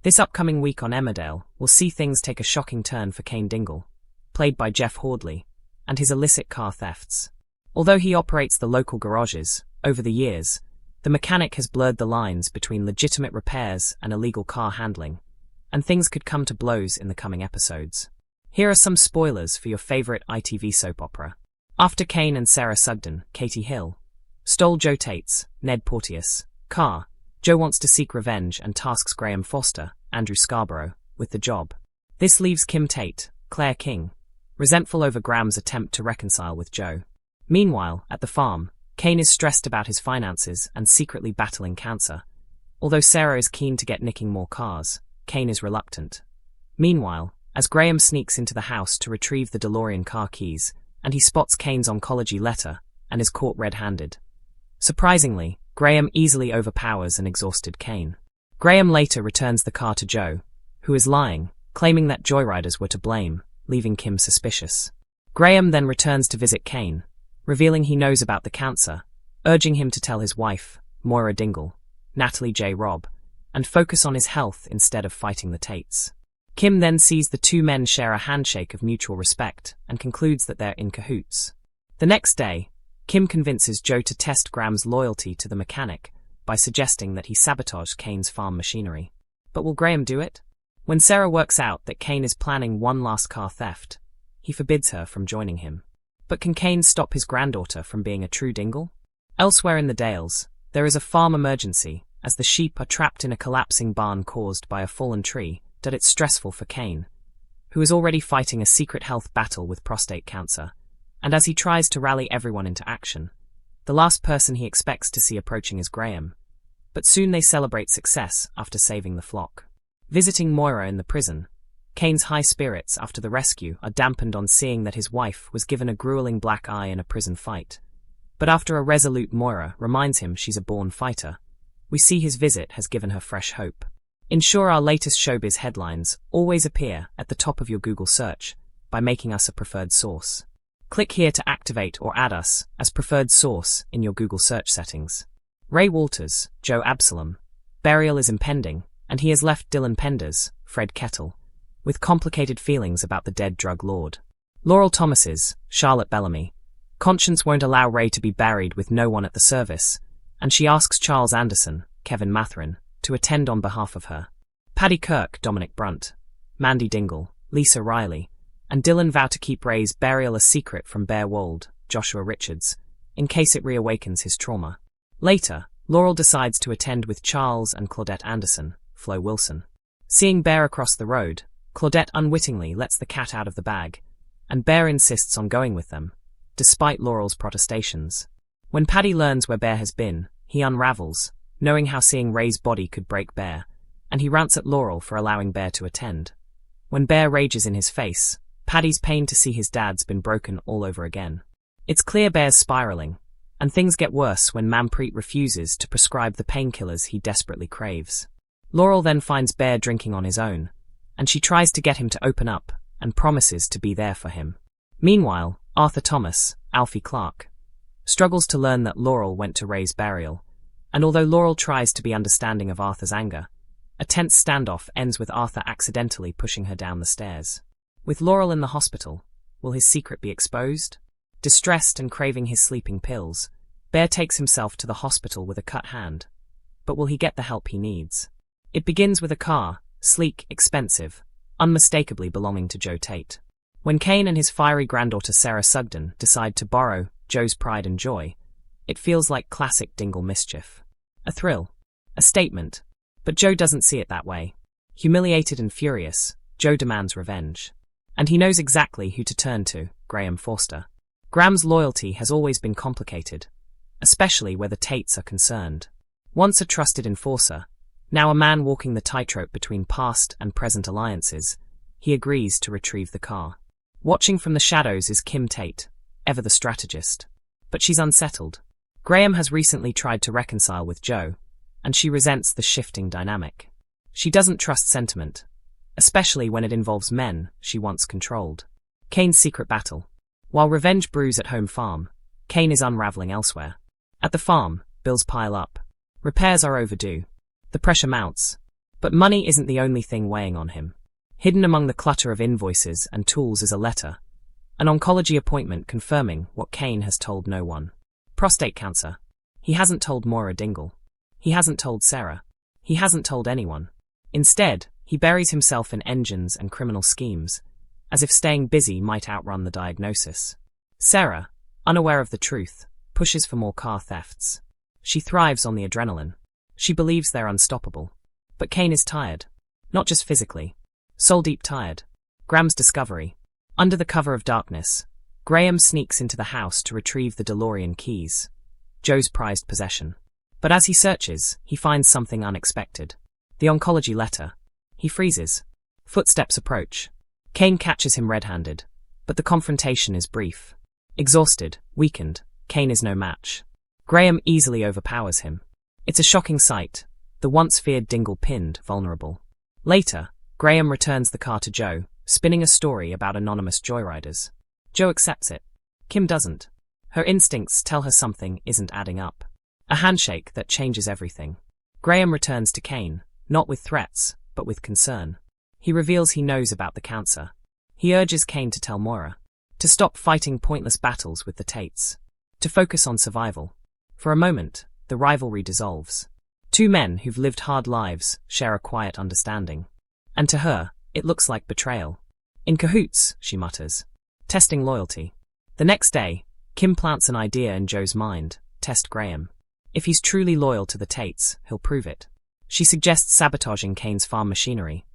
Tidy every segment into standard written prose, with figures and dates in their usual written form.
This upcoming week on Emmerdale, we'll see things take a shocking turn for Cain Dingle, played by Jeff Hordley, and his illicit car thefts. Although he operates the local garages, over the years, the mechanic has blurred the lines between legitimate repairs and illegal car handling, and things could come to blows in the coming episodes. Here are some spoilers for your favorite ITV soap opera. After Cain and Sarah Sugden, Katie Hill, stole Joe Tate's, Ned Porteous, car, Joe wants to seek revenge and tasks Graham Foster, Andrew Scarborough, with the job. This leaves Kim Tate, Claire King, resentful over Graham's attempt to reconcile with Joe. Meanwhile, at the farm, Cain is stressed about his finances and secretly battling cancer. Although Sarah is keen to get nicking more cars, Cain is reluctant. Meanwhile, as Graham sneaks into the house to retrieve the DeLorean car keys, and he spots Cain's oncology letter, and is caught red-handed. Surprisingly, Graham easily overpowers an exhausted Cain. Graham later returns the car to Joe, who is lying, claiming that joyriders were to blame, leaving Kim suspicious. Graham then returns to visit Cain, revealing he knows about the cancer, urging him to tell his wife, Moira Dingle, Natalie J. Robb, and focus on his health instead of fighting the Tates. Kim then sees the two men share a handshake of mutual respect and concludes that they're in cahoots. The next day, Kim convinces Joe to test Graham's loyalty to the mechanic by suggesting that he sabotage Cain's farm machinery. But will Graham do it? When Sarah works out that Cain is planning one last car theft, he forbids her from joining him. But can Cain stop his granddaughter from being a true Dingle? Elsewhere in the Dales, there is a farm emergency, as the sheep are trapped in a collapsing barn caused by a fallen tree. That it's stressful for Cain, who is already fighting a secret health battle with prostate cancer, and as he tries to rally everyone into action, the last person he expects to see approaching is Graham. But soon they celebrate success after saving the flock. Visiting Moira in the prison, Cain's high spirits after the rescue are dampened on seeing that his wife was given a grueling black eye in a prison fight. But after a resolute Moira reminds him she's a born fighter, we see his visit has given her fresh hope. Ensure our latest showbiz headlines always appear at the top of your Google search by making us a preferred source. Click here to activate or add us as preferred source in your Google search settings. Ray Walters, Joe Absalom. Burial is impending, and he has left Dylan Penders, Fred Kettle, with complicated feelings about the dead drug lord. Laurel Thomas's, Charlotte Bellamy. Conscience won't allow Ray to be buried with no one at the service, and she asks Charles Anderson, Kevin Matherin, to attend on behalf of her. Paddy Kirk, Dominic Brunt, Mandy Dingle, Lisa Riley, and Dylan vow to keep Ray's burial a secret from Bear Wold, Joshua Richards, in case it reawakens his trauma. Later, Laurel decides to attend with Charles and Claudette Anderson, Flo Wilson. Seeing Bear across the road, Claudette unwittingly lets the cat out of the bag, and Bear insists on going with them, despite Laurel's protestations. When Paddy learns where Bear has been, he unravels, knowing how seeing Ray's body could break Bear, and he rants at Laurel for allowing Bear to attend. When Bear rages in his face, Paddy's pain to see his dad's been broken all over again. It's clear Bear's spiraling, and things get worse when Manpreet refuses to prescribe the painkillers he desperately craves. Laurel then finds Bear drinking on his own, and she tries to get him to open up and promises to be there for him. Meanwhile, Arthur Thomas, Alfie Clark, struggles to learn that Laurel went to Ray's burial, and although Laurel tries to be understanding of Arthur's anger, a tense standoff ends with Arthur accidentally pushing her down the stairs. With Laurel in the hospital, will his secret be exposed? Distressed and craving his sleeping pills, Bear takes himself to the hospital with a cut hand. But will he get the help he needs? It begins with a car, sleek, expensive, unmistakably belonging to Joe Tate. When Cain and his fiery granddaughter Sarah Sugden decide to borrow Joe's pride and joy, it feels like classic Dingle mischief. A thrill. A statement. But Joe doesn't see it that way. Humiliated and furious, Joe demands revenge. And he knows exactly who to turn to, Graham Foster. Graham's loyalty has always been complicated, especially where the Tates are concerned. Once a trusted enforcer, now a man walking the tightrope between past and present alliances, he agrees to retrieve the car. Watching from the shadows is Kim Tate, ever the strategist. But she's unsettled. Graham has recently tried to reconcile with Joe, and she resents the shifting dynamic. She doesn't trust sentiment, especially when it involves men she once controlled. Cain's secret battle. While revenge brews at home farm, Cain is unraveling elsewhere. At the farm, bills pile up. Repairs are overdue. The pressure mounts. But money isn't the only thing weighing on him. Hidden among the clutter of invoices and tools is a letter, an oncology appointment confirming what Cain has told no one. Prostate cancer. He hasn't told Moira Dingle. He hasn't told Sarah. He hasn't told anyone. Instead, he buries himself in engines and criminal schemes, as if staying busy might outrun the diagnosis. Sarah, unaware of the truth, pushes for more car thefts. She thrives on the adrenaline. She believes they're unstoppable. But Cain is tired. Not just physically. Soul-deep tired. Graham's discovery. Under the cover of darkness, Graham sneaks into the house to retrieve the DeLorean keys, Joe's prized possession. But as he searches, he finds something unexpected. The oncology letter. He freezes. Footsteps approach. Cain catches him red-handed, but the confrontation is brief. Exhausted, weakened, Cain is no match. Graham easily overpowers him. It's a shocking sight, the once-feared Dingle pinned, vulnerable. Later, Graham returns the car to Joe, spinning a story about anonymous joyriders. Joe accepts it. Kim doesn't. Her instincts tell her something isn't adding up. A handshake that changes everything. Graham returns to Cain, not with threats, but with concern. He reveals he knows about the cancer. He urges Cain to tell Moira. To stop fighting pointless battles with the Tates. To focus on survival. For a moment, the rivalry dissolves. Two men who've lived hard lives share a quiet understanding. And to her, it looks like betrayal. In cahoots, she mutters. Testing loyalty. The next day, Kim plants an idea in Joe's mind. Test Graham. If he's truly loyal to the Tates, he'll prove it. She suggests sabotaging Cain's farm machinery,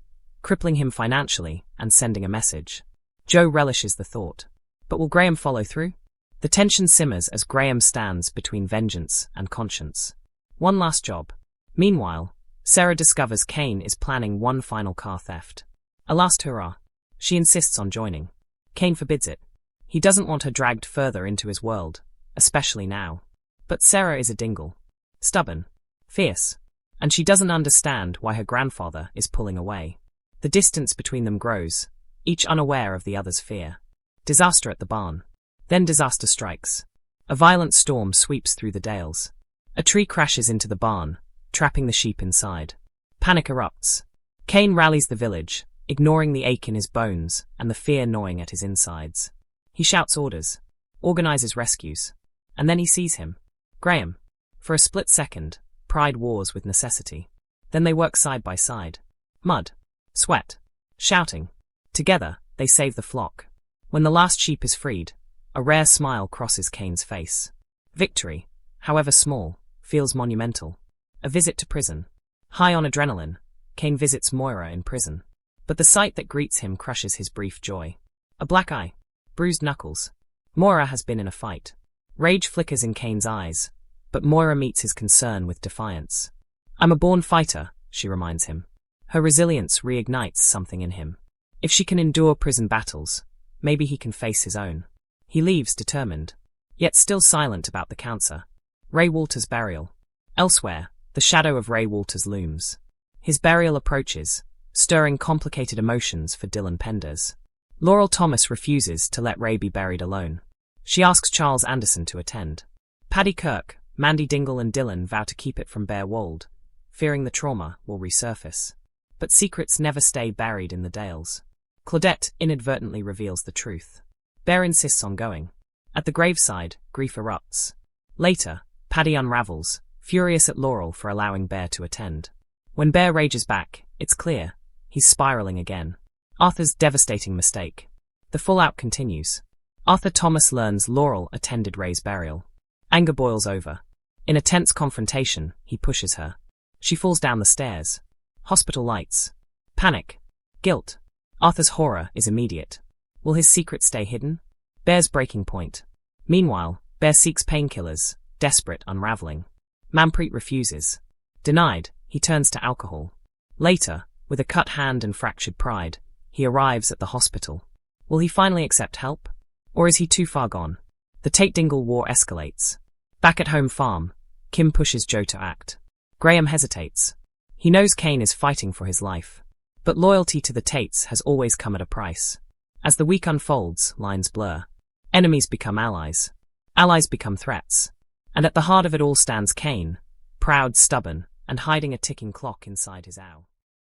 crippling him financially and sending a message. Joe relishes the thought. But will Graham follow through? The tension simmers as Graham stands between vengeance and conscience. One last job. Meanwhile, Sarah discovers Cain is planning one final car theft. A last hurrah. She insists on joining. Cain forbids it. He doesn't want her dragged further into his world, especially now. But Sarah is a Dingle. Stubborn. Fierce. And she doesn't understand why her grandfather is pulling away. The distance between them grows, each unaware of the other's fear. Disaster at the barn. Then disaster strikes. A violent storm sweeps through the dales. A tree crashes into the barn, trapping the sheep inside. Panic erupts. Cain rallies the village, ignoring the ache in his bones and the fear gnawing at his insides. He shouts orders, organizes rescues. And then he sees him. Graham. For a split second, pride wars with necessity. Then they work side by side. Mud. Sweat. Shouting. Together, they save the flock. When the last sheep is freed, a rare smile crosses Cain's face. Victory, however small, feels monumental. A visit to prison. High on adrenaline, Cain visits Moira in prison. But the sight that greets him crushes his brief joy. A black eye. Bruised knuckles. Moira has been in a fight. Rage flickers in Cain's eyes, but Moira meets his concern with defiance. I'm a born fighter, she reminds him. Her resilience reignites something in him. If she can endure prison battles, maybe he can face his own. He leaves determined, yet still silent about the cancer. Ray Walters' burial. Elsewhere, the shadow of Ray Walters looms. His burial approaches, stirring complicated emotions for Dylan Penders. Laurel Thomas refuses to let Ray be buried alone. She asks Charles Anderson to attend. Paddy Kirk, Mandy Dingle and Dylan vow to keep it from Bear Wold, fearing the trauma will resurface. But secrets never stay buried in the dales. Claudette inadvertently reveals the truth. Bear insists on going. At the graveside, grief erupts. Later, Paddy unravels, furious at Laurel for allowing Bear to attend. When Bear rages back, it's clear, he's spiraling again. Arthur's devastating mistake. The fallout continues. Arthur Thomas learns Laurel attended Ray's burial. Anger boils over. In a tense confrontation, he pushes her. She falls down the stairs. Hospital lights. Panic. Guilt. Arthur's horror is immediate. Will his secret stay hidden? Bear's breaking point. Meanwhile, Bear seeks painkillers, desperate unraveling. Manpreet refuses. Denied, he turns to alcohol. Later, with a cut hand and fractured pride, he arrives at the hospital. Will he finally accept help? Or is he too far gone? The Tate Dingle war escalates. Back at home farm, Kim pushes Joe to act. Graham hesitates. He knows Cain is fighting for his life. But loyalty to the Tates has always come at a price. As the week unfolds, lines blur. Enemies become allies. Allies become threats. And at the heart of it all stands Cain, proud, stubborn, and hiding a ticking clock inside his owl.